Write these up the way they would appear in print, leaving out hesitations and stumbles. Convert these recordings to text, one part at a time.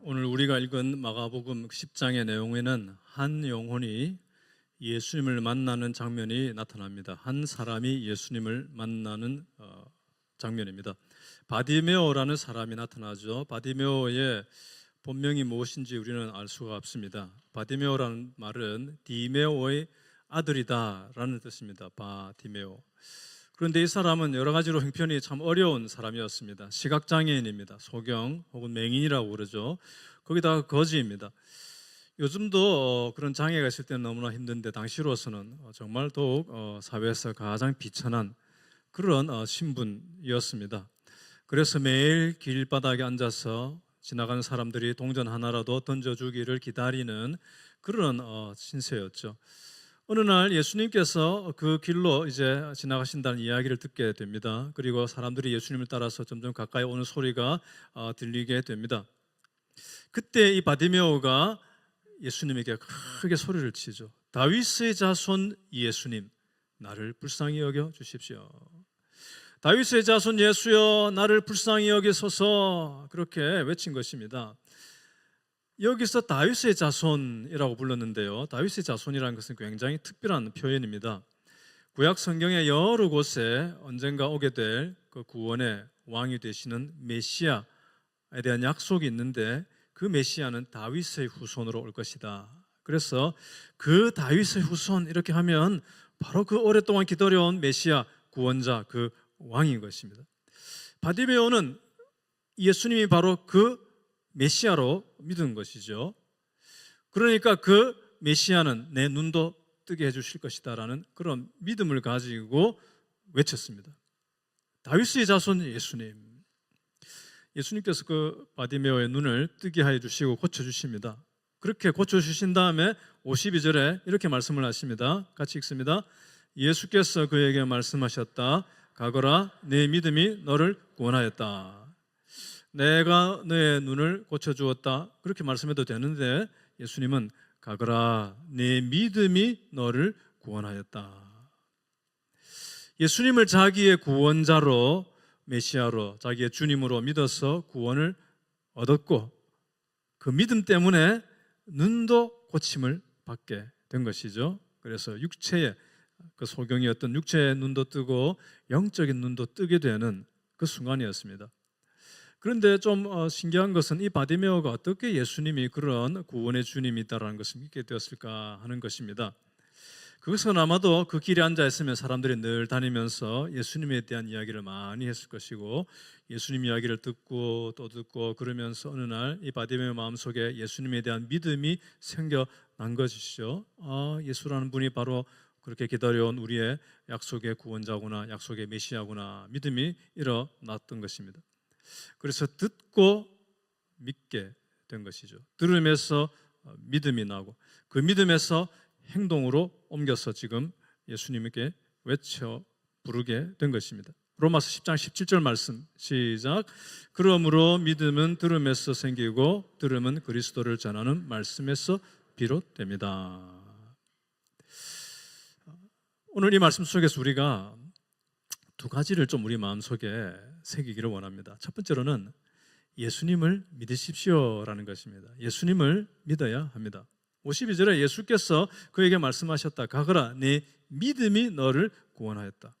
오늘 우리가 읽은 마가복음 10장의 내용에는 한 영혼이 예수님을 만나는 장면이 나타납니다. 한 사람이 예수님을 만나는 장면입니다. 바디메오라는 사람이 나타나죠. 바디메오의 본명이 무엇인지 우리는 알 수가 없습니다. 바디메오라는 말은 디메오의 아들이다라는 뜻입니다. 바디메오. 그런데 이 사람은 여러 가지로 형편이 참 어려운 사람이었습니다. 시각장애인입니다. 소경 혹은 맹인이라고 그러죠. 거기다가 거지입니다. 요즘도 그런 장애가 있을 때는 너무나 힘든데 당시로서는 정말 더욱 사회에서 가장 비천한 그런 신분이었습니다. 그래서 매일 길바닥에 앉아서 지나가는 사람들이 동전 하나라도 던져주기를 기다리는 그런 신세였죠. 어느 날 예수님께서 그 길로 이제 지나가신다는 이야기를 듣게 됩니다. 그리고 사람들이 예수님을 따라서 점점 가까이 오는 소리가 들리게 됩니다. 그때 이 바디메오가 예수님에게 크게 소리를 치죠. 다윗의 자손 예수님, 나를 불쌍히 여겨 주십시오. 다윗의 자손 예수여, 나를 불쌍히 여기소서. 그렇게 외친 것입니다. 여기서 다윗의 자손이라고 불렀는데요. 다윗의 자손이라는 것은 굉장히 특별한 표현입니다. 구약 성경의 여러 곳에 언젠가 오게 될 그 구원의 왕이 되시는 메시아에 대한 약속이 있는데 그 메시아는 다윗의 후손으로 올 것이다. 그래서 그 다윗의 후손 이렇게 하면 바로 그 오랫동안 기다려온 메시아 구원자 그 왕인 것입니다. 바디메오는 예수님이 바로 그 메시아로 믿은 것이죠. 그러니까 그 메시아는 내 눈도 뜨게 해주실 것이다라는 그런 믿음을 가지고 외쳤습니다. 다윗의 자손 예수님. 예수님께서 그 바디메오의 눈을 뜨게 해주시고 고쳐주십니다. 그렇게 고쳐주신 다음에 52절에 이렇게 말씀을 하십니다. 같이 읽습니다. 예수께서 그에게 말씀하셨다. 가거라, 내 믿음이 너를 구원하였다. 내가 너의 눈을 고쳐주었다. 그렇게 말씀해도 되는데 예수님은 가거라, 내 믿음이 너를 구원하였다. 예수님을 자기의 구원자로, 메시아로, 자기의 주님으로 믿어서 구원을 얻었고 그 믿음 때문에 눈도 고침을 받게 된 것이죠. 그래서 육체의 그 소경이었던 육체의 눈도 뜨고 영적인 눈도 뜨게 되는 그 순간이었습니다. 그런데 좀 신기한 것은 이 바디메오가 어떻게 예수님이 그런 구원의 주님이다라는 것을 믿게 되었을까 하는 것입니다. 그것은 아마도 그 길에 앉아 있으면 사람들이 늘 다니면서 예수님에 대한 이야기를 많이 했을 것이고 예수님 이야기를 듣고 또 듣고 그러면서 어느 날 이 바디메오 마음속에 예수님에 대한 믿음이 생겨난 것이죠. 예수라는 분이 바로 그렇게 기다려온 우리의 약속의 구원자구나, 약속의 메시아구나 믿음이 일어났던 것입니다. 그래서 듣고 믿게 된 것이죠. 들음에서 믿음이 나고 그 믿음에서 행동으로 옮겨서 지금 예수님에게 외쳐 부르게 된 것입니다. 로마서 10장 17절 말씀 시작. 그러므로 믿음은 들음에서 생기고 들음은 그리스도를 전하는 말씀에서 비롯됩니다. 오늘 이 말씀 속에서 우리가 두 가지를 좀 우리 마음속에 새기기를 원합니다. 첫 번째로는 예수님을 믿으십시오라는 것입니다. 예수님을 믿어야 합니다. 52절에 예수께서 그에게 말씀하셨다. 가거라, 내 믿음이 너를 구원하였다.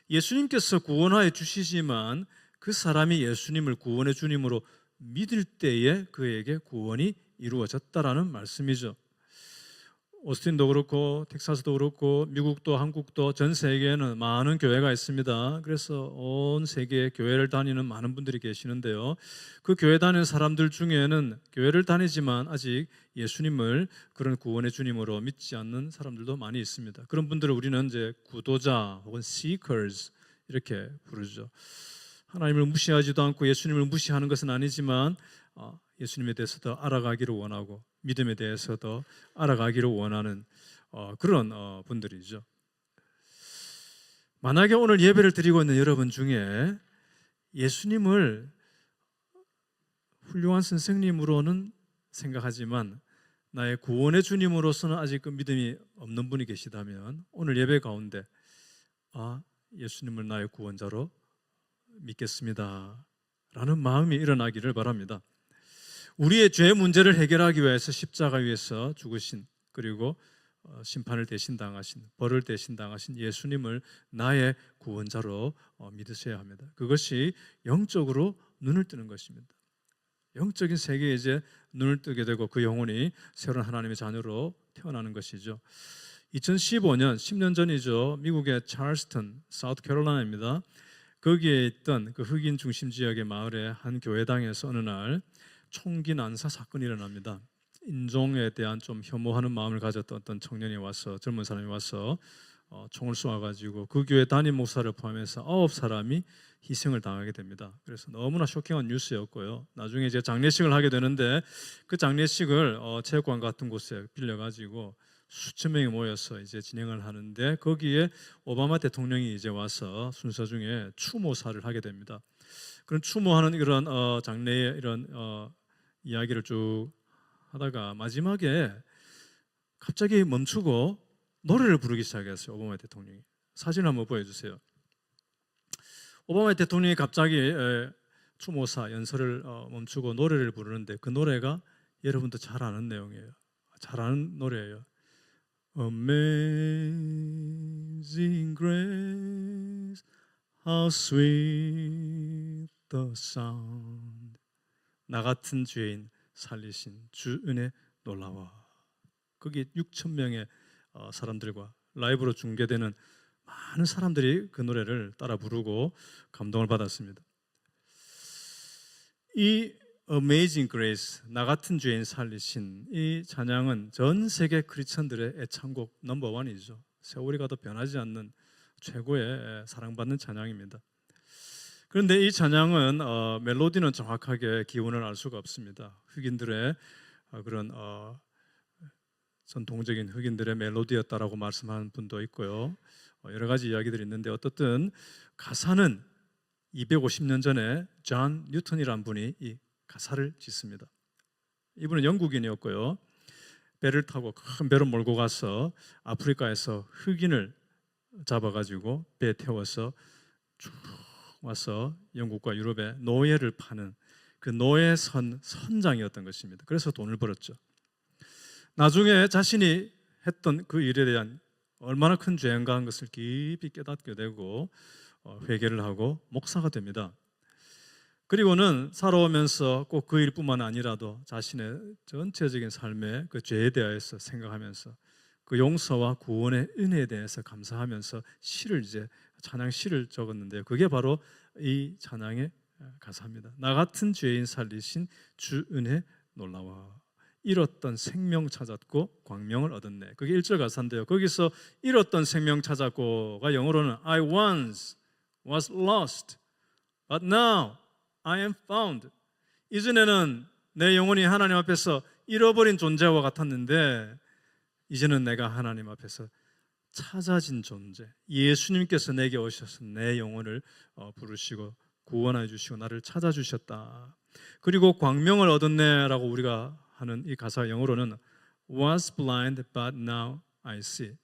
예수님께서 구원하여 주시지만 그 사람이 예수님을 구원의 주님으로 믿을 때에 그에게 구원이 이루어졌다라는 말씀이죠. 오스틴도 그렇고 텍사스도 그렇고 미국도 한국도 전 세계에는 많은 교회가 있습니다. 그래서 온 세계에 교회를 다니는 많은 분들이 계시는데요. 그 교회 다니는 사람들 중에는 교회를 다니지만 아직 예수님을 그런 구원의 주님으로 믿지 않는 사람들도 많이 있습니다. 그런 분들을 우리는 이제 구도자 혹은 seekers 이렇게 부르죠. 하나님을 무시하지도 않고 예수님을 무시하는 것은 아니지만 예수님에 대해서 더 알아가기를 원하고 믿음에 대해서 더 알아가기를 원하는 그런 분들이죠. 만약에 오늘 예배를 드리고 있는 여러분 중에 예수님을 훌륭한 선생님으로는 생각하지만 나의 구원의 주님으로서는 아직 그 믿음이 없는 분이 계시다면 오늘 예배 가운데 예수님을 나의 구원자로 믿겠습니다 라는 마음이 일어나기를 바랍니다. 우리의 죄 문제를 해결하기 위해서 십자가 위에서 죽으신, 그리고 심판을 대신 당하신, 벌을 대신 당하신 예수님을 나의 구원자로 믿으셔야 합니다. 그것이 영적으로 눈을 뜨는 것입니다. 영적인 세계에 이제 눈을 뜨게 되고 그 영혼이 새로운 하나님의 자녀로 태어나는 것이죠. 2015년 10년 전이죠. 미국의 찰스턴, 사우스캐롤라이나입니다. 거기에 있던 그 흑인 중심 지역의 마을의 한 교회당에서 어느 날 총기 난사 사건이 일어납니다. 인종에 대한 좀 혐오하는 마음을 가졌던 어떤 청년이 와서, 젊은 사람이 와서 총을 쏘아가지고 그 교회 담임 목사를 포함해서 9사람이 희생을 당하게 됩니다. 그래서 너무나 쇼킹한 뉴스였고요. 나중에 이제 장례식을 하게 되는데 그 장례식을 체육관 같은 곳에 빌려가지고 수천 명이 모여서 이제 진행을 하는데 거기에 오바마 대통령이 이제 와서 순서 중에 추모사를 하게 됩니다. 그런 추모하는 이런 장례의 이런 이야기를 쭉 하다가 마지막에 갑자기 멈추고 노래를 부르기 시작했어요. 오바마 대통령이. 사진 한번 보여주세요. 오바마 대통령이 갑자기 추모사 연설을 멈추고 노래를 부르는데 그 노래가 여러분도 잘 아는 내용이에요. 잘 아는 노래예요. Amazing grace, how sweet the sound. 나 같은 죄인 살리신 주 은혜 놀라워. 거기 6천 명의 사람들과 라이브로 중계되는 많은 사람들이 그 노래를 따라 부르고 감동을 받았습니다. 이 Amazing Grace, 나 같은 죄인 살리신 이 찬양은 전 세계 크리스천들의 애창곡 넘버원이죠. 세월이 가도 변하지 않는 최고의 사랑받는 찬양입니다. 그런데 이 찬양은 멜로디는 정확하게 기원을 알 수가 없습니다. 흑인들의 그런 전통적인 흑인들의 멜로디였다라고 말씀하는 분도 있고요. 여러 가지 이야기들이 있는데 어떻든 가사는 250년 전에 존 뉴턴이라는 분이 이 가사를 짓습니다. 이분은 영국인이었고요. 배를 타고 큰 배를 몰고 가서 아프리카에서 흑인을 잡아가지고 배에 태워서 쭉 와서 영국과 유럽에 노예를 파는 그 노예 선장이었던 것입니다. 그래서 돈을 벌었죠. 나중에 자신이 했던 그 일에 대한 얼마나 큰 죄인가 한 것을 깊이 깨닫게 되고 회개를 하고 목사가 됩니다. 그리고는 살아오면서 꼭 그 일뿐만 아니라도 자신의 전체적인 삶의 그 죄에 대해서 생각하면서 그 용서와 구원의 은혜에 대해서 감사하면서 시를 이제 찬양 시를 적었는데요. 그게 바로 이 찬양의 가사입니다. 나 같은 죄인 살리신 주 은혜 놀라워. 잃었던 생명 찾았고 광명을 얻었네. 그게 1절 가사인데요. 거기서 잃었던 생명 찾았고가 영어로는 I once was lost, but now I am found. 이전에는 내 영혼이 하나님 앞에서 잃어버린 존재와 같았는데 이제는 내가 하나님 앞에서 찾아진 존재, 예수님께서 내게 오셔서 내 영혼을 부르시고 구원해 주시고 나를 찾아주셨다. 그리고 광명을 얻었네라고 우리가 하는 이 가사 영어로는 was blind but now I see.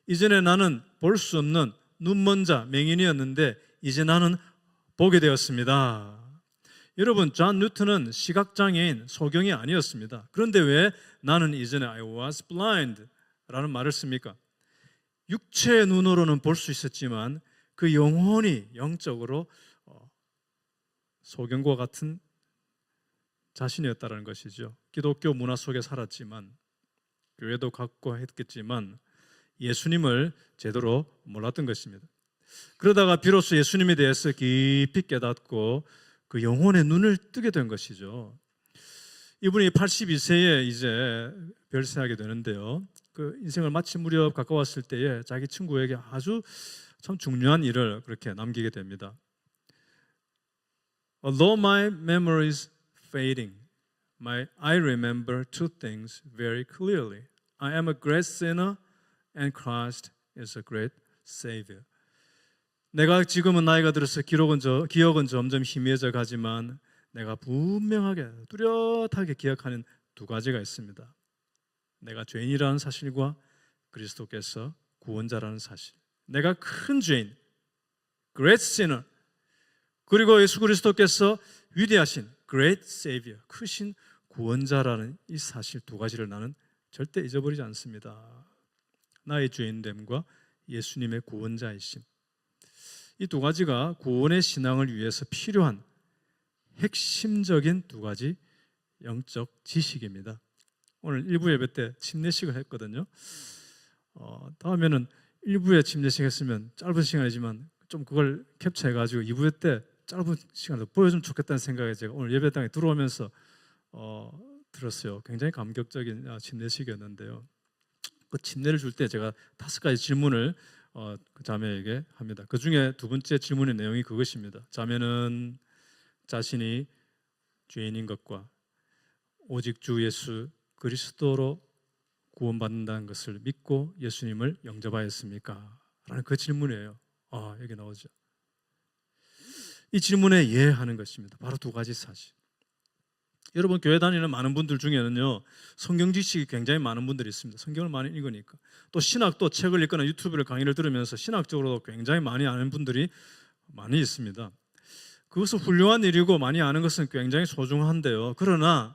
이전에 나는 볼 수 없는 눈먼 자, 맹인이었는데 이제 나는 보게 되었습니다. 여러분, 존 뉴턴은 시각장애인, 소경이 아니었습니다. 그런데 왜 나는 이전에 I was blind 라는 말을 씁니까? 육체의 눈으로는 볼 수 있었지만 그 영혼이 영적으로 소경과 같은 자신이었다는 것이죠. 기독교 문화 속에 살았지만 교회도 갖고 했겠지만 예수님을 제대로 몰랐던 것입니다. 그러다가 비로소 예수님에 대해서 깊이 깨닫고 그 영혼의 눈을 뜨게 된 것이죠. 이분이 82세에 이제 별세하게 되는데요. 그 인생을 마칠 무렵 가까웠을 때에 자기 친구에게 아주 참 중요한 일을 그렇게 남기게 됩니다. Although my memory is fading, I remember two things very clearly. I am a great sinner and Christ is a great Savior. 내가 지금은 나이가 들어서 기억은 점점 희미해져 가지만 내가 분명하게 뚜렷하게 기억하는 두 가지가 있습니다. 내가 죄인이라는 사실과 그리스도께서 구원자라는 사실. 내가 큰 죄인, great sinner, 그리고 예수 그리스도께서 위대하신 great Savior, 크신 구원자라는 이 사실 두 가지를 나는 절대 잊어버리지 않습니다. 나의 죄인됨과 예수님의 구원자이심, 이 두 가지가 구원의 신앙을 위해서 필요한 핵심적인 두 가지 영적 지식입니다. 오늘 1부 예배 때 침례식을 했거든요. 다음에는 1부에 침례식 했으면 짧은 시간이지만 좀 그걸 캡처해가지고 2부 때 짧은 시간을 보여주면 좋겠다는 생각에 제가 오늘 예배당에 들어오면서 들었어요. 굉장히 감격적인 침례식이었는데요. 그 침례를 줄 때 제가 5가지 질문을 그 자매에게 합니다. 그 중에 두 번째 질문의 내용이 그것입니다. 자매는 자신이 죄인인 것과 오직 주 예수 그리스도로 구원받는다는 것을 믿고 예수님을 영접하였습니까? 라는 그 질문이에요. 여기 나오죠. 이 질문에 예하는 것입니다. 바로 두 가지 사실. 여러분 교회 다니는 많은 분들 중에는요, 성경 지식이 굉장히 많은 분들이 있습니다. 성경을 많이 읽으니까. 또 신학도 책을 읽거나 유튜브를 강의를 들으면서 신학적으로도 굉장히 많이 아는 분들이 많이 있습니다. 그것은 훌륭한 일이고 많이 아는 것은 굉장히 소중한데요. 그러나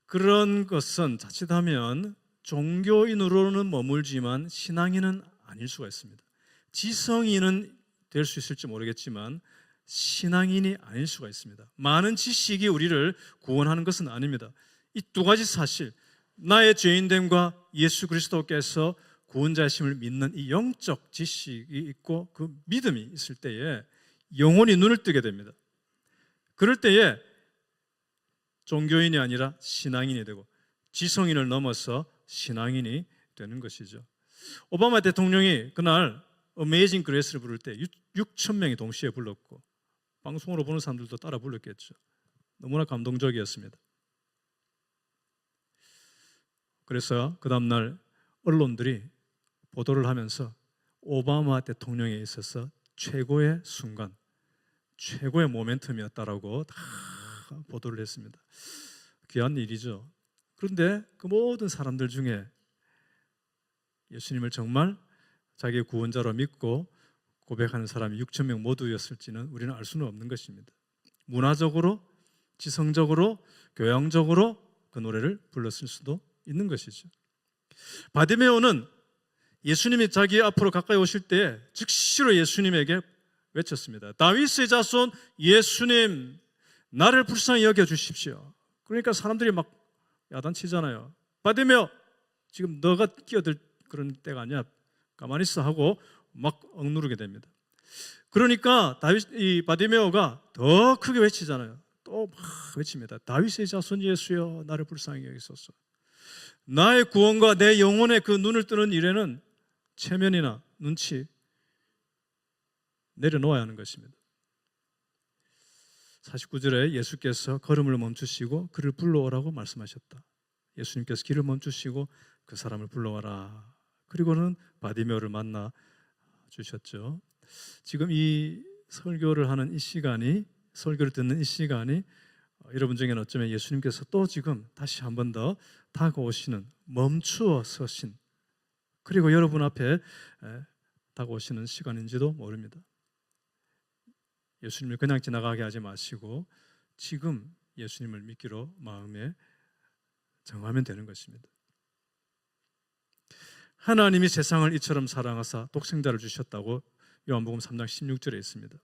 그런 것은 자칫하면 종교인으로는 머물지만 신앙인은 아닐 수가 있습니다. 지성인은 될 수 있을지 모르겠지만 신앙인이 아닐 수가 있습니다. 많은 지식이 우리를 구원하는 것은 아닙니다. 이 두 가지 사실, 나의 죄인됨과 예수 그리스도께서 구원자이심을 믿는 이 영적 지식이 있고 그 믿음이 있을 때에 영혼이 눈을 뜨게 됩니다. 그럴 때에 종교인이 아니라 신앙인이 되고 지성인을 넘어서 신앙인이 되는 것이죠. 오바마 대통령이 그날 어메이징 그레이스를 부를 때 6천 명이 동시에 불렀고 방송으로 보는 사람들도 따라 불렀겠죠. 너무나 감동적이었습니다. 그래서 그 다음날 언론들이 보도를 하면서 오바마 대통령에 있어서 최고의 순간, 최고의 모멘텀이었다라고 다 보도를 했습니다. 귀한 일이죠. 그런데 그 모든 사람들 중에 예수님을 정말 자기의 구원자로 믿고 고백하는 사람이 6천 명 모두였을지는 우리는 알 수는 없는 것입니다. 문화적으로, 지성적으로, 교양적으로 그 노래를 불렀을 수도 있는 것이죠. 바디메오는 예수님이 자기 앞으로 가까이 오실 때 즉시로 예수님에게 외쳤습니다. 다윗의 자손 예수님, 나를 불쌍히 여겨주십시오. 그러니까 사람들이 막 야단치잖아요. 바디메오, 지금 너가 끼어들 그런 때가 아니야. 가만히 있어 하고 막 억누르게 됩니다. 그러니까 이 바디메오가 더 크게 외치잖아요. 또 막 외칩니다. 다윗의 자손 예수여, 나를 불쌍히 여기소서. 나의 구원과 내 영혼의 그 눈을 뜨는 일에는 체면이나 눈치 내려놓아야 하는 것입니다. 49절에 예수께서 걸음을 멈추시고 그를 불러오라고 말씀하셨다. 예수님께서 길을 멈추시고 그 사람을 불러와라. 그리고는 바디메오를 만나 주셨죠. 지금 이 설교를 하는 이 시간이, 설교를 듣는 이 시간이 여러분 중에는 어쩌면 예수님께서 또 지금 다시 한 번 더 다가오시는, 멈추어 서신, 그리고 여러분 앞에 다가오시는 시간인지도 모릅니다. 예수님을 그냥 지나가게 하지 마시고 지금 예수님을 믿기로 마음에 정하면 되는 것입니다. 하나님이 세상을 이처럼 사랑하사 독생자를 주셨다고 요한복음 3장 16절에 있습니다.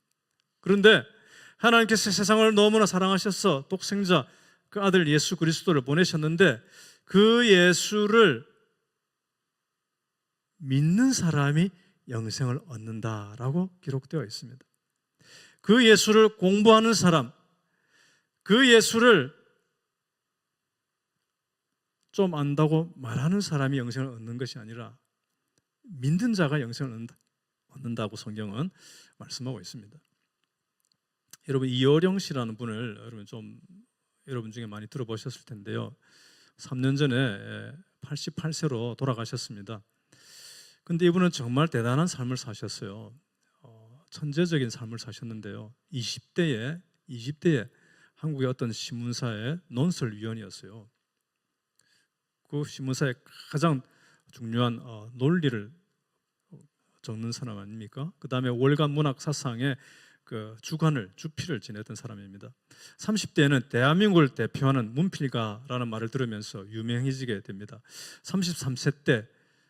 그런데 하나님께서 세상을 너무나 사랑하셔서 독생자 그 아들 예수 그리스도를 보내셨는데 그 예수를 믿는 사람이 영생을 얻는다라고 기록되어 있습니다. 그 예수를 공부하는 사람, 그 예수를 좀 안다고 말하는 사람이 영생을 얻는 것이 아니라 믿는 자가 영생을 얻는다고 성경은 말씀하고 있습니다. 여러분 이어령 씨라는 분을 여러분 중에 많이 들어보셨을 텐데요. 3년 전에 88세로 돌아가셨습니다. 근데 이분은 정말 대단한 삶을 사셨어요. 천재적인 삶을 사셨는데요. 20대에 한국의 어떤 신문사의 논설위원이었어요. 그 신문사의 가장 중요한 논리를 적는 사람 아닙니까? 그 다음에 월간 문학 사상의 그 주피를 지냈던 사람입니다. 30대에는 대한민국을 대표하는 문필가라는 말을 들으면서 유명해지게 됩니다. 33세 때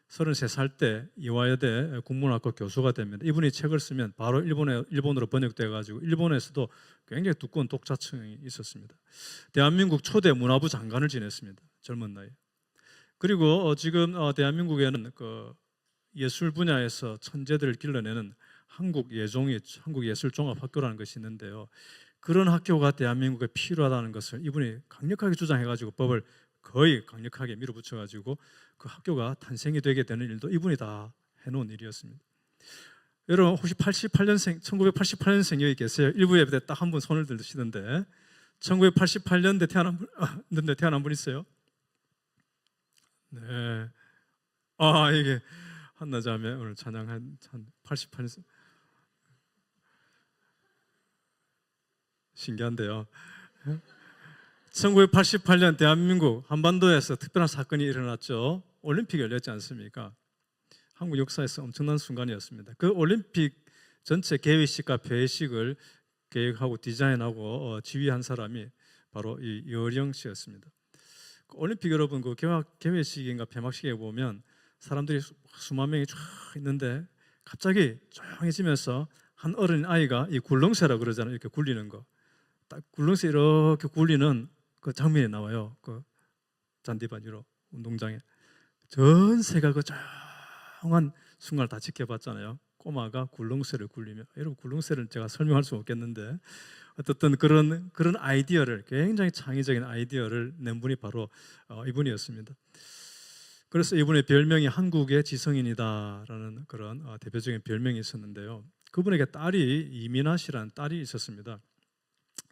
33살 때 이화여대 국문학과 교수가 됩니다. 이분이 책을 쓰면 바로 일본어로 번역돼 가지고 일본에서도 굉장히 두꺼운 독자층이 있었습니다. 대한민국 초대 문화부 장관을 지냈습니다. 젊은 나이에. 그리고 지금 대한민국에는 그 예술 분야에서 천재들을 길러내는 한국예술종합학교라는 것이 있는데요. 그런 학교가 대한민국에 필요하다는 것을 이분이 강력하게 주장해가지고 법을 거의 강력하게 밀어붙여가지고 그 학교가 탄생이 되게 되는 일도 이분이 다 해놓은 일이었습니다. 여러분 혹시 1988년생 여기 계세요? 일부 예배 때 딱 한 분 손을 들으시던데 1988년대 태어난 분 있어요? 네. 이게 한나자매 오늘 찬양한 88년 신기한데요. 1988년 대한민국 한반도에서 특별한 사건이 일어났죠. 올림픽이 열렸지 않습니까? 한국 역사에서 엄청난 순간이었습니다. 그 올림픽 전체 개회식과 폐회식을 계획하고 디자인하고 지휘한 사람이 바로 이 여령 씨였습니다. 올림픽 여러분 그 개회식인가 폐막식에 보면 사람들이 수만 명이 쫙 있는데 갑자기 조용해지면서 한 어린 아이가 이 굴렁쇠라 그러잖아요. 이렇게 굴리는 거. 딱 굴렁쇠 이렇게 굴리는 그 장면이 나와요. 그 잔디밭 위로 운동장에 전세가 그 조용한 순간을 다 지켜봤잖아요. 꼬마가 굴렁쇠를 굴리며 여러분 굴렁쇠를 제가 설명할 수 없겠는데 어떻든 그런 아이디어를 굉장히 창의적인 아이디어를 낸 분이 바로 이분이었습니다. 그래서 이분의 별명이 한국의 지성인이다라는 그런 대표적인 별명이 있었는데요. 그분에게 딸이 이민아 씨라는 딸이 있었습니다.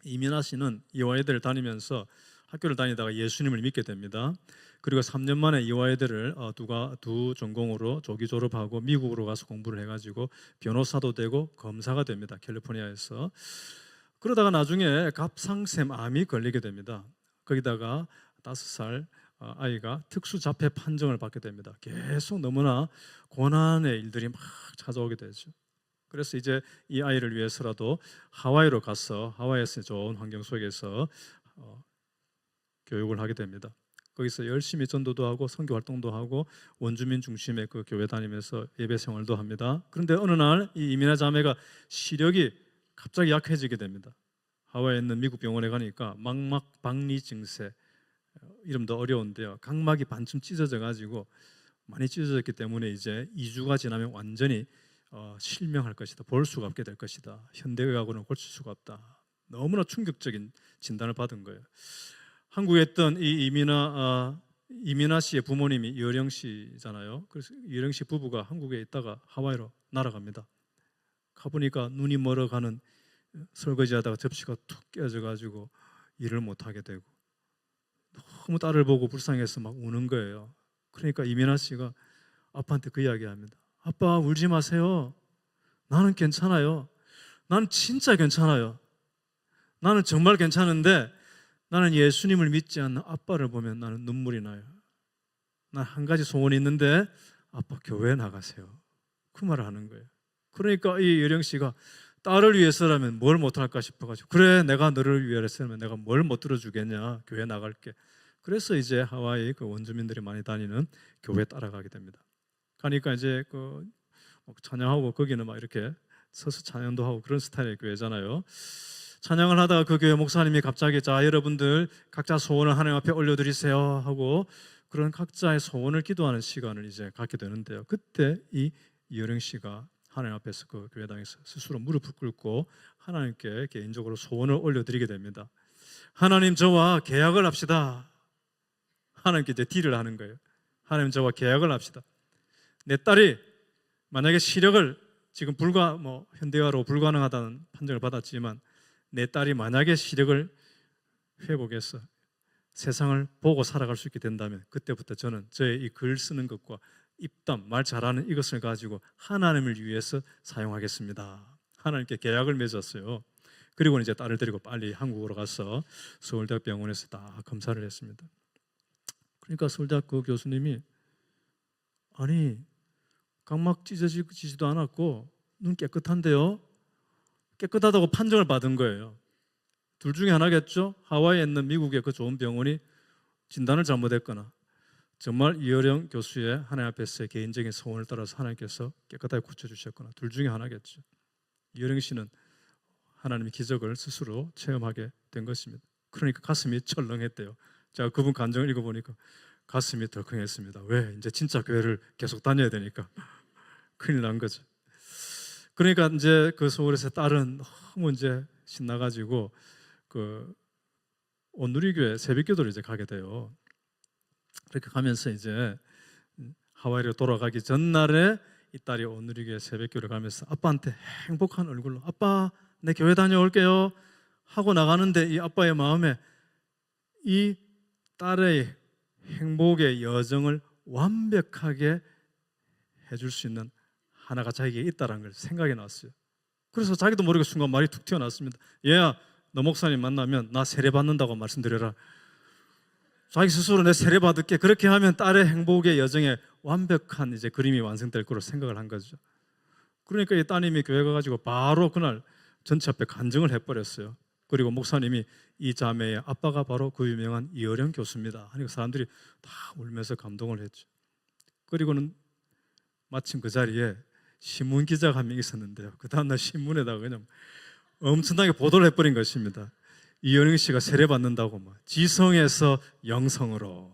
이민아 씨는 이화여대를 다니면서 학교를 다니다가 예수님을 믿게 됩니다. 그리고 3년 만에 이화여대를 두 전공으로 조기 졸업하고 미국으로 가서 공부를 해가지고 변호사도 되고 검사가 됩니다. 캘리포니아에서. 그러다가 나중에 갑상샘 암이 걸리게 됩니다. 거기다가 5살 아이가 특수자폐 판정을 받게 됩니다. 계속 너무나 고난의 일들이 막 찾아오게 되죠. 그래서 이제 이 아이를 위해서라도 하와이로 가서 하와이에서 좋은 환경 속에서 교육을 하게 됩니다. 거기서 열심히 전도도 하고 선교 활동도 하고 원주민 중심의 그 교회 다니면서 예배 생활도 합니다. 그런데 어느 날 이 이민아 자매가 시력이 갑자기 약해지게 됩니다. 하와이에 있는 미국 병원에 가니까 망막 박리 증세, 이름도 어려운데요. 각막이 반쯤 찢어져 가지고 많이 찢어졌기 때문에 이제 2주가 지나면 완전히 실명할 것이다. 볼 수가 없게 될 것이다. 현대의학으로는 고칠 수가 없다. 너무나 충격적인 진단을 받은 거예요. 한국에 있던 이 이민아 씨의 부모님이 여령 씨잖아요. 그래서 여령 씨 부부가 한국에 있다가 하와이로 날아갑니다. 가보니까 눈이 멀어가는 설거지하다가 접시가 툭 깨져가지고 일을 못하게 되고 너무 딸을 보고 불쌍해서 막 우는 거예요. 그러니까 이민아 씨가 아빠한테 그 이야기합니다. 아빠 울지 마세요. 나는 괜찮아요. 나는 진짜 괜찮아요. 나는 정말 괜찮은데 나는 예수님을 믿지 않는 아빠를 보면 나는 눈물이 나요. 난 한 가지 소원이 있는데 아빠 교회 나가세요. 그 말을 하는 거예요. 그러니까 이 여령 씨가 딸을 위해서라면 뭘 못할까 싶어가지고 그래 내가 너를 위해서라면 내가 뭘 못 들어주겠냐 교회 나갈게. 그래서 이제 하와이 그 원주민들이 많이 다니는 교회에 따라가게 됩니다. 가니까 이제 그 찬양하고 거기는 막 이렇게 서서 찬양도 하고 그런 스타일의 교회잖아요. 찬양을 하다가 그 교회 목사님이 갑자기 자 여러분들 각자 소원을 하나님 앞에 올려드리세요 하고 그런 각자의 소원을 기도하는 시간을 이제 갖게 되는데요. 그때 이 여령 씨가 하나님 앞에서 그 교회당에서 스스로 무릎을 꿇고 하나님께 개인적으로 소원을 올려드리게 됩니다. 하나님 저와 계약을 합시다. 하나님께 이제 딜을 하는 거예요. 하나님 저와 계약을 합시다. 내 딸이 만약에 시력을 지금 현대화로 불가능하다는 판정을 받았지만 내 딸이 만약에 시력을 회복해서 세상을 보고 살아갈 수 있게 된다면 그때부터 저는 저의 이 글 쓰는 것과 입담, 말 잘하는 이것을 가지고 하나님을 위해서 사용하겠습니다. 하나님께 계약을 맺었어요. 그리고 이제 딸을 데리고 빨리 한국으로 가서 서울대학병원에서 다 검사를 했습니다. 그러니까 서울대학 그 교수님이 아니 각막 찢어지지도 않았고 눈 깨끗한데요. 깨끗하다고 판정을 받은 거예요. 둘 중에 하나겠죠. 하와이에 있는 미국의 그 좋은 병원이 진단을 잘못했거나 정말 이어령 교수의 하나님 앞에서의 개인적인 소원을 따라서 하나님께서 깨끗하게 고쳐주셨거나 둘 중에 하나겠죠. 이어령 씨는 하나님의 기적을 스스로 체험하게 된 것입니다. 그러니까 가슴이 철렁했대요. 제가 그분 간증을 읽어보니까 가슴이 덜컹했습니다. 왜? 이제 진짜 교회를 계속 다녀야 되니까 큰일 난 거죠. 그러니까 이제 그 서울에서 딸은 너무 이제 신나가지고 그 온누리교회 새벽기도를 이제 가게 돼요. 그렇게 가면서 이제 하와이로 돌아가기 전날에 이 딸이 온누리교회 새벽기도를 가면서 아빠한테 행복한 얼굴로 아빠 내 교회 다녀올게요 하고 나가는데 이 아빠의 마음에 이 딸의 행복의 여정을 완벽하게 해줄 수 있는 하나가 자기에게 있다는 걸 생각이 났어요. 그래서 자기도 모르게 순간 말이 툭 튀어나왔습니다. 얘야 너 목사님 만나면 나 세례 받는다고 말씀드려라. 자기 스스로 내 세례 받을게. 그렇게 하면 딸의 행복의 여정에 완벽한 이제 그림이 완성될 거로 생각을 한 거죠. 그러니까 이 따님이 교회 가가지고 바로 그날 전체 앞에 간증을 해버렸어요. 그리고 목사님이 이 자매의 아빠가 바로 그 유명한 이어령 교수입니다. 하니까 사람들이 다 울면서 감동을 했죠. 그리고는 마침 그 자리에 신문 기자가 한 명 있었는데요. 그 다음날 신문에다가 그냥 엄청나게 보도를 해버린 것입니다. 이어령 씨가 세례받는다고 뭐 지성에서 영성으로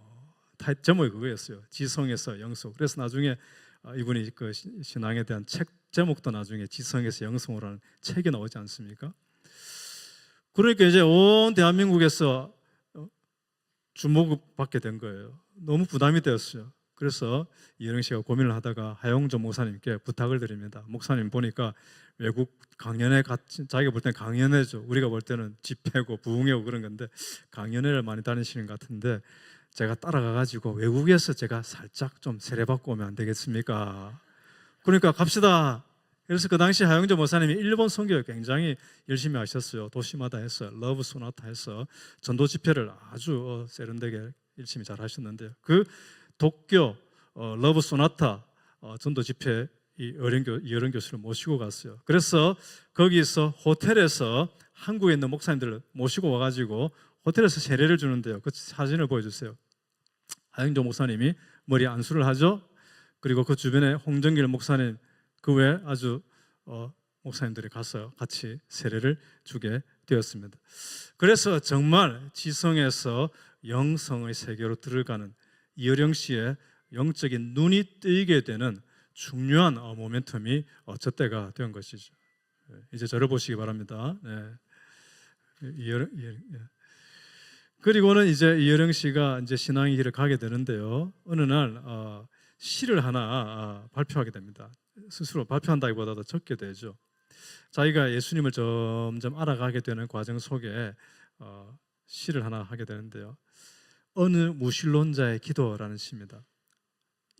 제목이 그거였어요. 지성에서 영성. 그래서 나중에 이분이 그 신앙에 대한 책 제목도 나중에 지성에서 영성으로라는 책이 나오지 않습니까? 그러니까 이제 온 대한민국에서 주목을 받게 된 거예요. 너무 부담이 되었어요. 그래서 이어령 씨가 고민을 하다가 하용조 목사님께 부탁을 드립니다. 목사님 보니까 외국 강연회 자기가 볼 때는 강연회죠. 우리가 볼 때는 집회고 부흥회고 그런 건데 강연회를 많이 다니시는 것 같은데 제가 따라가가지고 외국에서 제가 살짝 좀 세례받고 오면 안 되겠습니까? 그러니까 갑시다. 그래서 그 당시 하용조 목사님이 일본 선교를 굉장히 열심히 하셨어요. 도시마다 해서 러브 소나타 해서 전도 집회를 아주 세련되게 열심히 잘 하셨는데요. 그 도쿄 러브 소나타 전도 집회 이어령 교수를 모시고 갔어요. 그래서 거기서 호텔에서 한국에 있는 목사님들을 모시고 와가지고 호텔에서 세례를 주는데요. 그 사진을 보여주세요. 하영조 목사님이 머리에 안수를 하죠. 그리고 그 주변에 홍정길 목사님 그 외에 아주 목사님들이 가서 같이 세례를 주게 되었습니다. 그래서 정말 지성에서 영성의 세계로 들어가는 이어령 씨의 영적인 눈이 뜨이게 되는 중요한 모멘텀이 저 때가 된 것이죠. 이제 저를 보시기 바랍니다. 그리고는 이제 이어령 씨가 이제 신앙의 길을 가게 되는데요. 어느 날 시를 하나 발표하게 됩니다. 스스로 발표한다기보다도 적게 되죠. 자기가 예수님을 점점 알아가게 되는 과정 속에 시를 하나 하게 되는데요. 어느 무신론자의 기도라는 시입니다.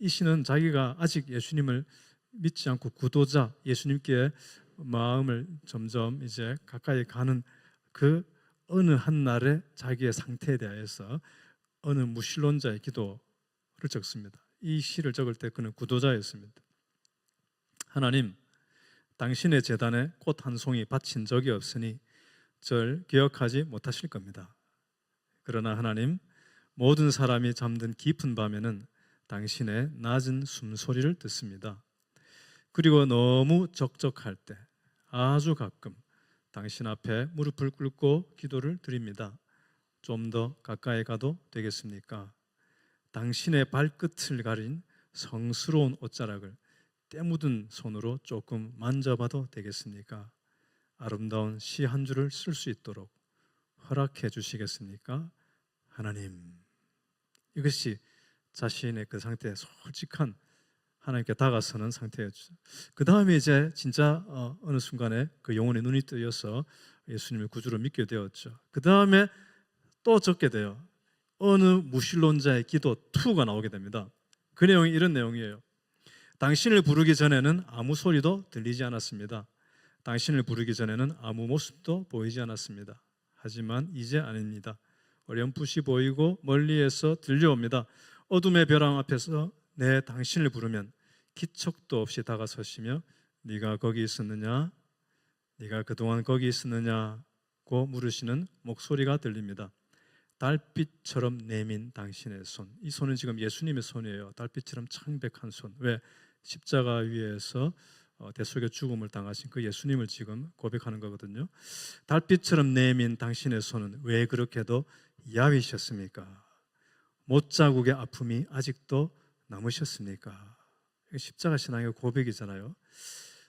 이 시는 자기가 아직 예수님을 믿지 않고 구도자 예수님께 마음을 점점 이제 가까이 가는 그 어느 한 날의 자기의 상태에 대해서 어느 무신론자의 기도를 적습니다. 이 시를 적을 때 그는 구도자였습니다. 하나님, 당신의 제단에 꽃 한 송이 바친 적이 없으니 절 기억하지 못하실 겁니다. 그러나 하나님, 모든 사람이 잠든 깊은 밤에는 당신의 낮은 숨소리를 듣습니다. 그리고 너무 적적할 때 아주 가끔 당신 앞에 무릎을 꿇고 기도를 드립니다. 좀 더 가까이 가도 되겠습니까? 당신의 발끝을 가린 성스러운 옷자락을 때 묻은 손으로 조금 만져봐도 되겠습니까? 아름다운 시 한 줄을 쓸 수 있도록 허락해 주시겠습니까? 하나님. 이것이 자신의 그 상태에 솔직한 하나님께 다가서는 상태였죠. 그 다음에 이제 진짜 어느 순간에 그 영혼의 눈이 뜨여서 예수님을 구주로 믿게 되었죠. 그 다음에 또 적게 돼요. 어느 무신론자의 기도 2가 나오게 됩니다. 그 내용이 이런 내용이에요. 당신을 부르기 전에는 아무 소리도 들리지 않았습니다. 당신을 부르기 전에는 아무 모습도 보이지 않았습니다. 하지만 이제 아닙니다. 어렴풋이 보이고 멀리에서 들려옵니다. 어둠의 벼랑 앞에서 내 당신을 부르면 기척도 없이 다가서시며 네가 거기 있었느냐? 네가 그동안 거기 있었느냐고 물으시는 목소리가 들립니다. 달빛처럼 내민 당신의 손. 이 손은 지금 예수님의 손이에요. 달빛처럼 창백한 손. 왜? 십자가 위에서 대속의 죽음을 당하신 그 예수님을 지금 고백하는 거거든요. 달빛처럼 내민 당신의 손은 왜 그렇게도 야위셨습니까? 못자국의 아픔이 아직도 남으셨습니까? 십자가 신앙의 고백이잖아요.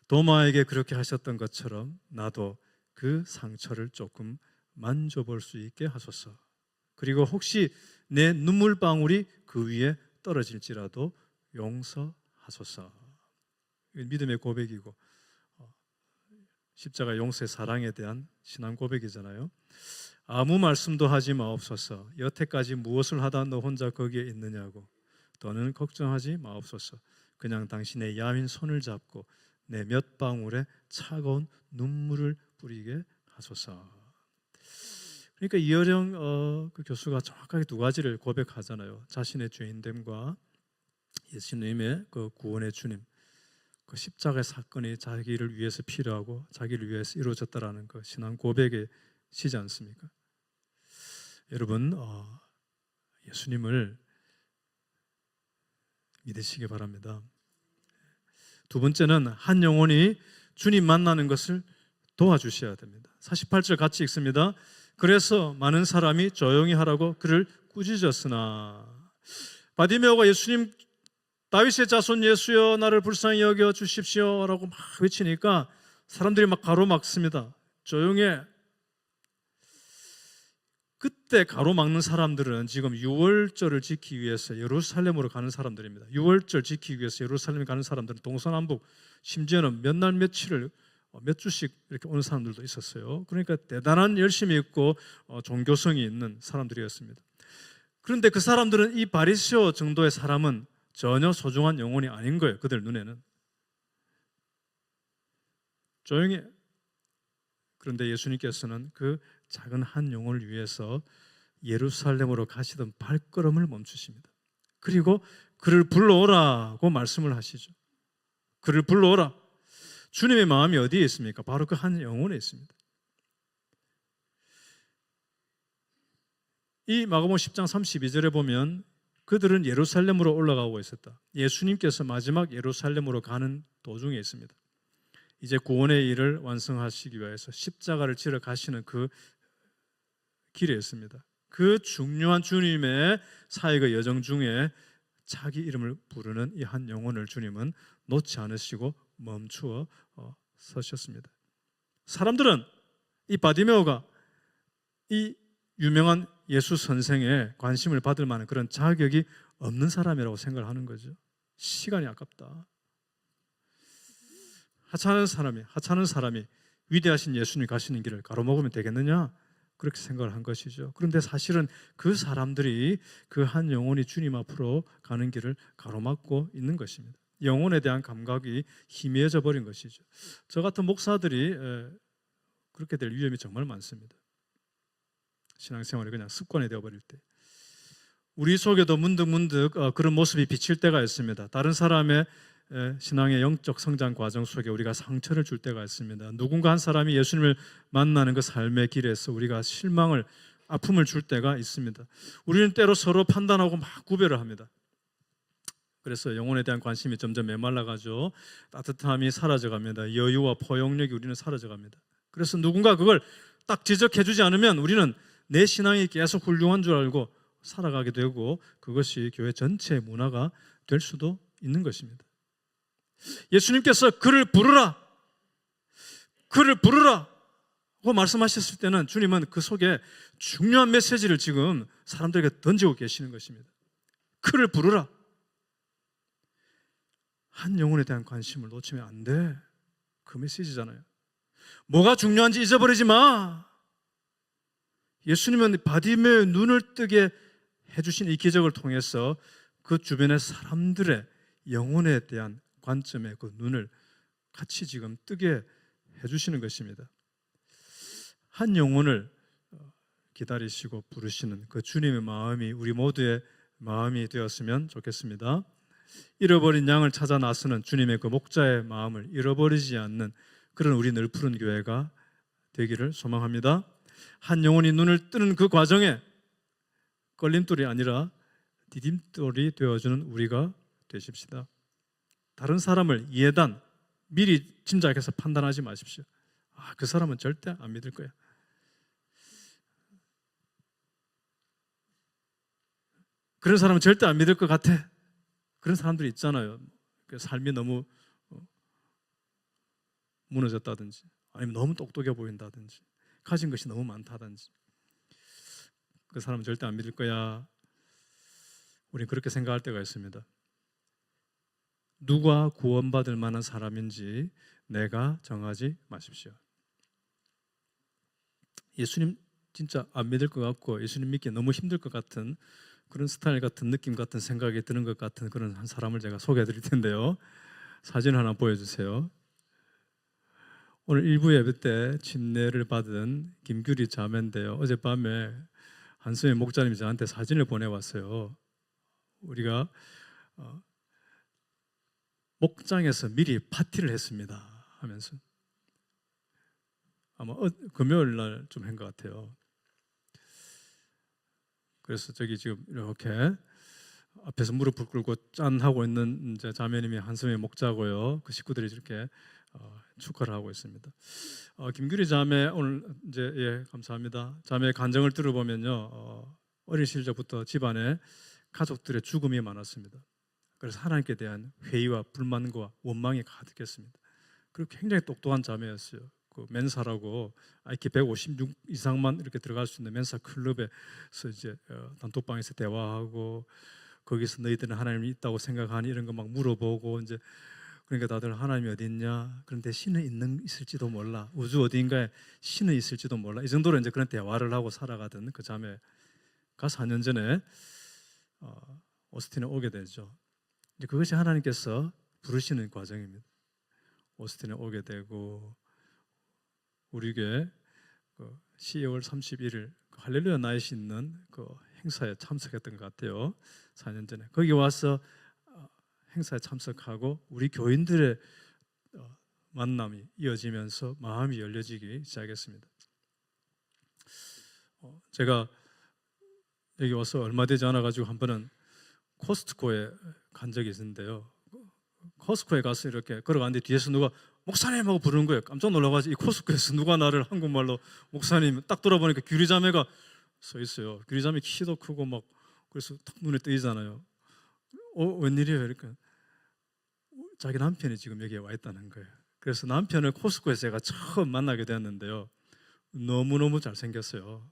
도마에게 그렇게 하셨던 것처럼 나도 그 상처를 조금 만져볼 수 있게 하소서. 그리고 혹시 내 눈물방울이 그 위에 떨어질지라도 용서하소서. 믿음의 고백이고 십자가 용서의 사랑에 대한 신앙 고백이잖아요. 아무 말씀도 하지 마옵소서. 여태까지 무엇을 하다 너 혼자 거기에 있느냐고. 더는 걱정하지 마옵소서. 그냥 당신의 야윈 손을 잡고 내 몇 방울의 차가운 눈물을 뿌리게 하소서. 그러니까 이어령 그 교수가 정확하게 두 가지를 고백하잖아요. 자신의 죄인됨과 예수님의 그 구원의 주님, 그 십자가의 사건이 자기를 위해서 필요하고 자기를 위해서 이루어졌다라는 그 신앙 고백이시지 않습니까? 여러분, 예수님을 믿으시기 바랍니다. 두 번째는 한 영혼이 주님 만나는 것을 도와주셔야 됩니다. 48절 같이 읽습니다. 그래서 많은 사람이 조용히 하라고 그를 꾸짖었으나. 바디메오가 예수님, 다윗의 자손 예수여 나를 불쌍히 여겨 주십시오 라고 막 외치니까 사람들이 막 가로막습니다. 조용해. 그때 가로막는 사람들은 지금 유월절을 지키기 위해서 예루살렘으로 가는 사람들입니다. 유월절 지키기 위해서 예루살렘에 가는 사람들은 동서남북 심지어는 몇 날 며칠을 몇 주씩 이렇게 오는 사람들도 있었어요. 그러니까 대단한 열심이 있고 종교성이 있는 사람들이었습니다. 그런데 그 사람들은 이 바리새오 정도의 사람은 전혀 소중한 영혼이 아닌 거예요. 그들 눈에는. 조용히. 그런데 예수님께서는 그 작은 한 영혼을 위해서 예루살렘으로 가시던 발걸음을 멈추십니다. 그리고 그를 불러오라고 말씀을 하시죠. 그를 불러오라. 주님의 마음이 어디에 있습니까? 바로 그 한 영혼에 있습니다. 이 마가복음 10장 32절에 보면 그들은 예루살렘으로 올라가고 있었다. 예수님께서 마지막 예루살렘으로 가는 도중에 있습니다. 이제 구원의 일을 완성하시기 위해서 십자가를 지러 가시는 그 길에 있습니다. 그 중요한 주님의 사역의 여정 중에 자기 이름을 부르는 이 한 영혼을 주님은 놓지 않으시고 멈추어 서셨습니다. 사람들은 이 바디메오가 이 유명한 예수 선생의 관심을 받을 만한 그런 자격이 없는 사람이라고 생각을 하는 거죠. 시간이 아깝다. 하찮은 사람이 위대하신 예수님 가시는 길을 가로막으면 되겠느냐? 그렇게 생각을 한 것이죠. 그런데 사실은 그 사람들이 그 한 영혼이 주님 앞으로 가는 길을 가로막고 있는 것입니다. 영혼에 대한 감각이 희미해져 버린 것이죠. 저 같은 목사들이 그렇게 될 위험이 정말 많습니다. 신앙생활이 그냥 습관이 되어버릴 때 우리 속에도 문득문득 그런 모습이 비칠 때가 있습니다. 다른 사람의 신앙의 영적 성장 과정 속에 우리가 상처를 줄 때가 있습니다. 누군가 한 사람이 예수님을 만나는 그 삶의 길에서 우리가 실망을, 아픔을 줄 때가 있습니다. 우리는 때로 서로 판단하고 막 구별을 합니다. 그래서 영혼에 대한 관심이 점점 메말라가죠. 따뜻함이 사라져갑니다. 여유와 포용력이 우리는 사라져갑니다. 그래서 누군가 그걸 딱 지적해주지 않으면 우리는 내 신앙이 계속 훌륭한 줄 알고 살아가게 되고 그것이 교회 전체의 문화가 될 수도 있는 것입니다. 예수님께서 그를 부르라, 그를 부르라 고 말씀하셨을 때는 주님은 그 속에 중요한 메시지를 지금 사람들에게 던지고 계시는 것입니다. 그를 부르라. 한 영혼에 대한 관심을 놓치면 안 돼. 그 메시지잖아요. 뭐가 중요한지 잊어버리지 마. 예수님은 바디메오의 눈을 뜨게 해주신 이 기적을 통해서 그 주변의 사람들의 영혼에 대한 관점의 그 눈을 같이 지금 뜨게 해주시는 것입니다. 한 영혼을 기다리시고 부르시는 그 주님의 마음이 우리 모두의 마음이 되었으면 좋겠습니다. 잃어버린 양을 찾아 나서는 주님의 그 목자의 마음을 잃어버리지 않는 그런 우리 늘 푸른 교회가 되기를 소망합니다. 한 영혼이 눈을 뜨는 그 과정에 걸림돌이 아니라 디딤돌이 되어주는 우리가 되십시다. 다른 사람을 예단, 미리 짐작해서 판단하지 마십시오. 그 사람은 절대 안 믿을 거야. 그런 사람은 절대 안 믿을 것 같아. 그런 사람들이 있잖아요. 삶이 너무 무너졌다든지, 아니면 너무 똑똑해 보인다든지, 가진 것이 너무 많다든지, 그 사람은 절대 안 믿을 거야. 우리는 그렇게 생각할 때가 있습니다. 누가 구원받을 만한 사람인지 내가 정하지 마십시오. 예수님 진짜 안 믿을 것 같고 예수님 믿기 너무 힘들 것 같은 그런 스타일 같은 느낌 같은 생각이 드는 것 같은 그런 한 사람을 제가 소개해 드릴 텐데요. 사진 하나 보여주세요. 오늘 일부 예배 때 침례를 받은 김규리 자매인데요. 어젯밤에 한수의 목자님이 저한테 사진을 보내왔어요. 우리가 목장에서 미리 파티를 했습니다 하면서 아마 금요일 날 좀 한 것 같아요. 그래서 저기 지금 이렇게 앞에서 무릎을 꿇고 짠 하고 있는 이제 자매님이 한섬의 목자고요. 그 식구들이 이렇게 축하를 하고 있습니다. 김규리 자매 오늘 이제 감사합니다. 자매의 간증을 들어보면요, 어린 시절부터 집안에 가족들의 죽음이 많았습니다. 그래서 하나님께 대한 회의와 불만과 원망이 가득했습니다. 그리고 굉장히 똑똑한 자매였어요. 그 멘사라고 IQ 156 이상만 이렇게 들어갈 수 있는 멘사 클럽에서 이제 단톡방에서 대화하고 거기서 너희들은 하나님이 있다고 생각하니 이런 거 막 물어보고 이제 그러니까 다들 하나님이 어디 있냐? 그런데 신은 있을지도 몰라. 우주 어디인가에 신은 있을지도 몰라. 이 정도로 이제 그런 대화를 하고 살아가던 그 자매가 4년 전에 오스틴에 오게 되죠. 이제 그것이 하나님께서 부르시는 과정입니다. 오스틴에 오게 되고 우리 교회 12월 31일 할렐루야 나잇이 있는 그 행사에 참석했던 것 같아요. 4년 전에 거기 와서 행사에 참석하고 우리 교인들의 만남이 이어지면서 마음이 열려지기 시작했습니다. 제가 여기 와서 얼마 되지 않아 가지고 한 번은 코스트코에 간 적이 있는데요. 코스트코에 가서 이렇게 걸어가는데 뒤에서 누가 목사님 하고 부르는 거예요. 깜짝 놀라가지고 이 코스트코에서 누가 나를 한국말로 목사님 딱 돌아보니까 규리자매가 서 있어요. 규리자매 키도 크고 막 그래서 탁 눈에 띄잖아요. 웬일이에요? 이렇게 자기 남편이 지금 여기에 와 있다는 거예요. 그래서 남편을 코스트코에서 제가 처음 만나게 되었는데요. 너무너무 잘생겼어요.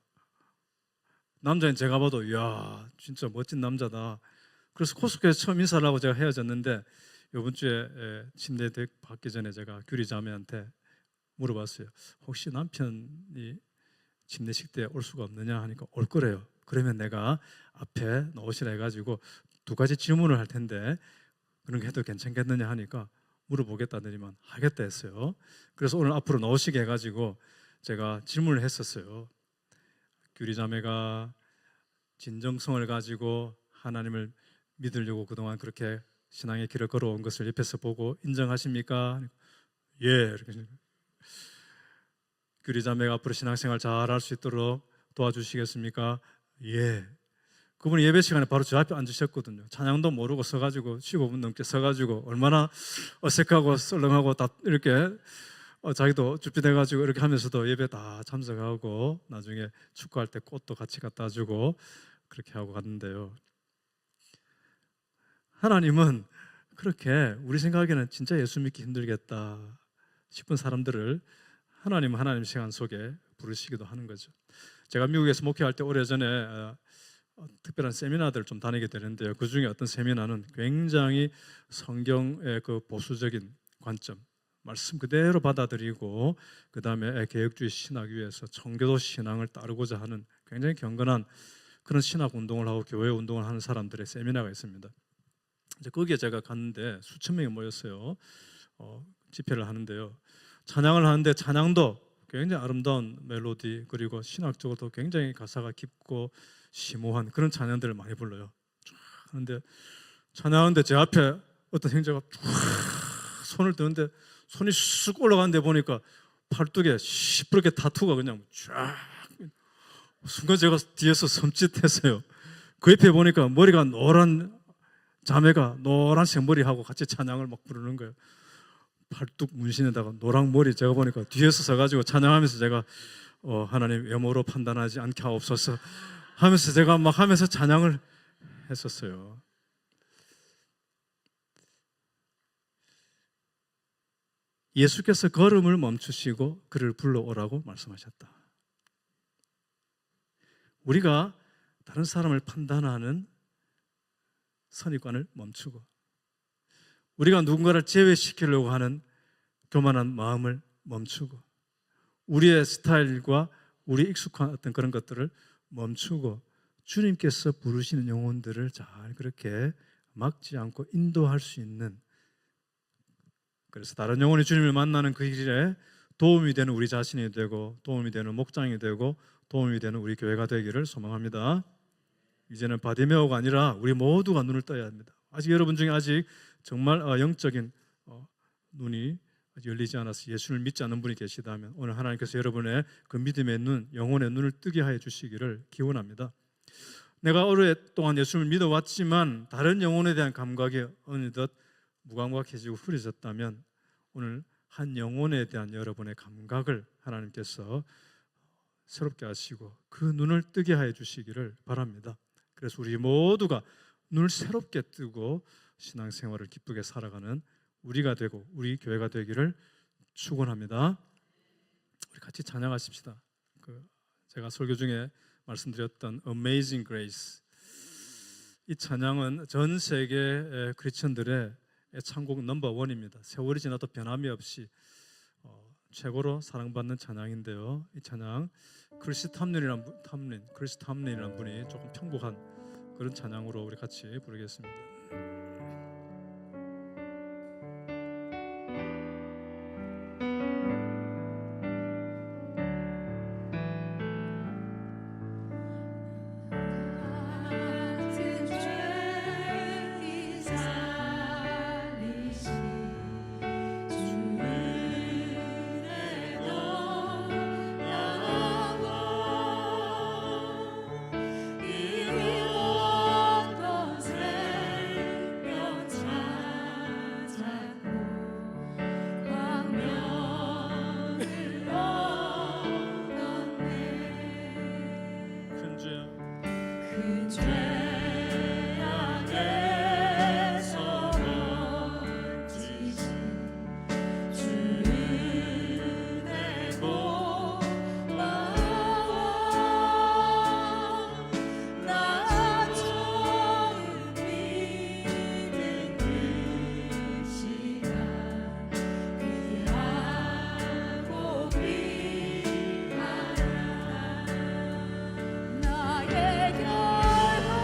남자인 제가 봐도 이야 진짜 멋진 남자다. 그래서 코스트코에서 처음 인사를 하고 제가 헤어졌는데 이번 주에 침대 받기 전에 제가 규리 자매한테 물어봤어요. 혹시 남편이 침례식 때 올 수가 없느냐 하니까 올 거래요. 그러면 내가 앞에 나오시라 해가지고 2가지 질문을 할 텐데 그런 게 해도 괜찮겠느냐 하니까 물어보겠다더니만 하겠다 했어요. 그래서 오늘 앞으로 나오시게 해가지고 제가 질문을 했었어요. 규리 자매가 진정성을 가지고 하나님을 믿으려고 그동안 그렇게 신앙의 길을 걸어온 것을 옆에서 보고 인정하십니까? 예. 이렇게. 규리 자매가 앞으로 신앙생활 잘할 수 있도록 도와주시겠습니까? 예. 그분이 예배 시간에 바로 저 앞에 앉으셨거든요. 찬양도 모르고 서가지고 15분 넘게 서가지고 얼마나 어색하고 썰렁하고 다 이렇게 자기도 준비돼가지고 이렇게 하면서도 예배 다 참석하고 나중에 축구할 때 꽃도 같이 갖다 주고 그렇게 하고 갔는데요. 하나님은 그렇게 우리 생각에는 진짜 예수 믿기 힘들겠다 싶은 사람들을 하나님은 하나님 시간 속에 부르시기도 하는 거죠. 제가 미국에서 목회할 때 오래전에 특별한 세미나들을 좀 다니게 되는데요. 그 중에 어떤 세미나는 굉장히 성경의 그 보수적인 관점, 말씀 그대로 받아들이고 그 다음에 개혁주의 신학 위에서 청교도 신앙을 따르고자 하는 굉장히 경건한 그런 신학 운동을 하고 교회 운동을 하는 사람들의 세미나가 있습니다. 이제 거기에 제가 갔는데 수천 명이 모였어요. 집회를 하는데요. 찬양을 하는데 찬양도 굉장히 아름다운 멜로디 그리고 신학적으로도 굉장히 가사가 깊고 심오한 그런 찬양들을 많이 불러요. 그런데 찬양하는데 제 앞에 어떤 형제가 손을 드는데 손이 쑥 올라가는데 보니까 팔뚝에 시퍼렇게 타투가 그냥 쫙. 순간 제가 뒤에서 섬찟했어요. 그 옆에 보니까 머리가 노란 자매가 노란색 머리하고 같이 찬양을 막 부르는 거예요. 팔뚝 문신에다가 노랑 머리. 제가 보니까 뒤에서 서가지고 찬양하면서 제가 하나님 외모로 판단하지 않게 하옵소서 하면서 제가 막 하면서 찬양을 했었어요. 예수께서 걸음을 멈추시고 그를 불러오라고 말씀하셨다. 우리가 다른 사람을 판단하는 선입관을 멈추고 우리가 누군가를 제외시키려고 하는 교만한 마음을 멈추고 우리의 스타일과 우리 익숙한 어떤 그런 것들을 멈추고 주님께서 부르시는 영혼들을 잘 그렇게 막지 않고 인도할 수 있는, 그래서 다른 영혼이 주님을 만나는 그 길에 도움이 되는 우리 자신이 되고 도움이 되는 목장이 되고 도움이 되는 우리 교회가 되기를 소망합니다. 이제는 바디메오가 아니라 우리 모두가 눈을 떠야 합니다. 아직 여러분 중에 아직 정말 영적인 눈이 열리지 않아서 예수를 믿지 않는 분이 계시다면 오늘 하나님께서 여러분의 그 믿음의 눈, 영혼의 눈을 뜨게 하여 주시기를 기원합니다. 내가 오랫동안 예수를 믿어왔지만 다른 영혼에 대한 감각이 어느덧 무감각해지고 흐려졌다면 오늘 한 영혼에 대한 여러분의 감각을 하나님께서 새롭게 하시고 그 눈을 뜨게 하여 주시기를 바랍니다. 그래서 우리 모두가 눈을 새롭게 뜨고 신앙생활을 기쁘게 살아가는 우리가 되고 우리 교회가 되기를 축원합니다. 우리 같이 찬양하십시다. 제가 설교 중에 말씀드렸던 Amazing Grace, 이 찬양은 전 세계 크리스천들의 애창곡 넘버1입니다. 세월이 지나도 변함이 없이 최고로 사랑받는 찬양인데요. 이 찬양 크리스 탐린이라는 분이 조금 편곡한 그런 찬양으로 우리 같이 부르겠습니다. 나의 결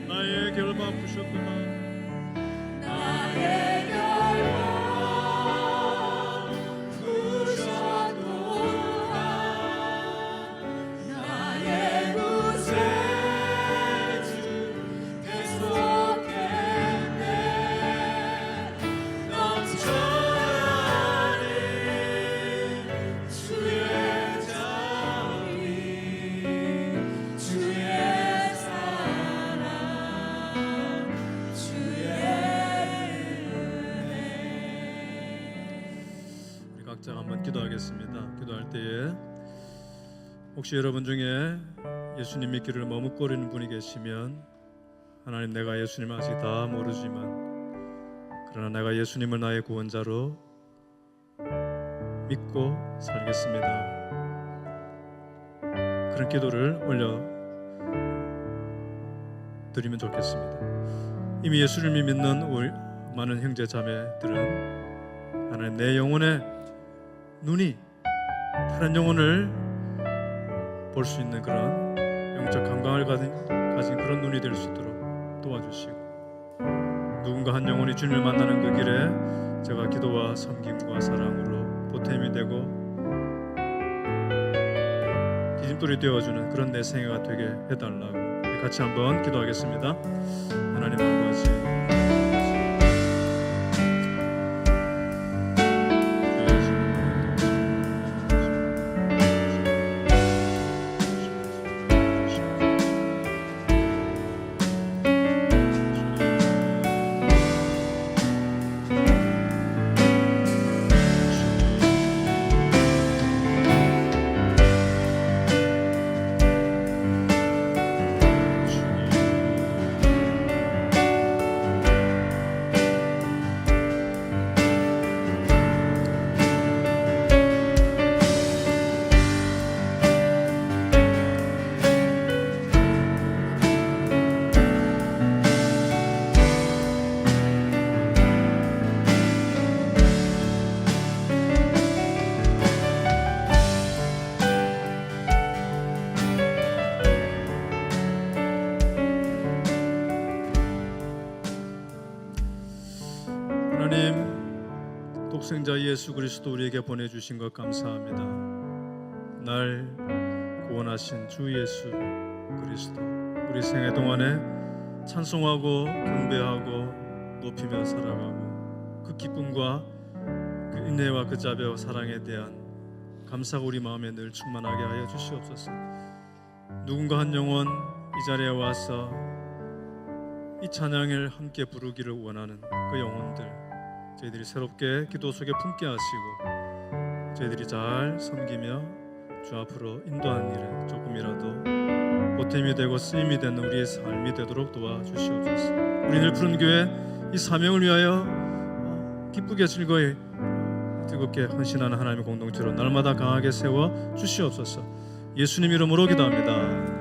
나의 결박 부셨구나. 각자 한번 기도하겠습니다. 기도할 때에 혹시 여러분 중에 예수님 믿기를 머뭇거리는 분이 계시면, 하나님, 내가 예수님을 아직 다 모르지만 그러나 내가 예수님을 나의 구원자로 믿고 살겠습니다, 그런 기도를 올려 드리면 좋겠습니다. 이미 예수님을 믿는 우리 많은 형제 자매들은 하나님, 내 영혼의 눈이 다른 영혼을 볼 수 있는 그런 영적 감각을 가진 그런 눈이 될 수 있도록 도와주시고, 누군가 한 영혼이 주님을 만나는 그 길에 제가 기도와 섬김과 사랑으로 보탬이 되고 디딤돌이 되어주는 그런 내 생애가 되게 해달라고 같이 한번 기도하겠습니다. 하나님 아버지, 하나님, 독생자 예수 그리스도 우리에게 보내주신 것 감사합니다. 날 구원하신 주 예수 그리스도, 우리 생애 동안에 찬송하고 경배하고 높이며 살아가고 그 기쁨과 그 인내와 그 자비와 사랑에 대한 감사가 우리 마음에 늘 충만하게 하여 주시옵소서. 누군가 한 영혼 이 자리에 와서 이 찬양을 함께 부르기를 원하는 그 영혼들, 저희들이 새롭게 기도 속에 품게 하시고 저희들이 잘 섬기며 주 앞으로 인도하는 일에 조금이라도 보탬이 되고 쓰임이 되는 우리의 삶이 되도록 도와주시옵소서. 우리 늘 푸른 교회 이 사명을 위하여 기쁘게 즐거이 뜨겁게 헌신하는 하나님의 공동체로 날마다 강하게 세워 주시옵소서. 예수님 이름으로 기도합니다.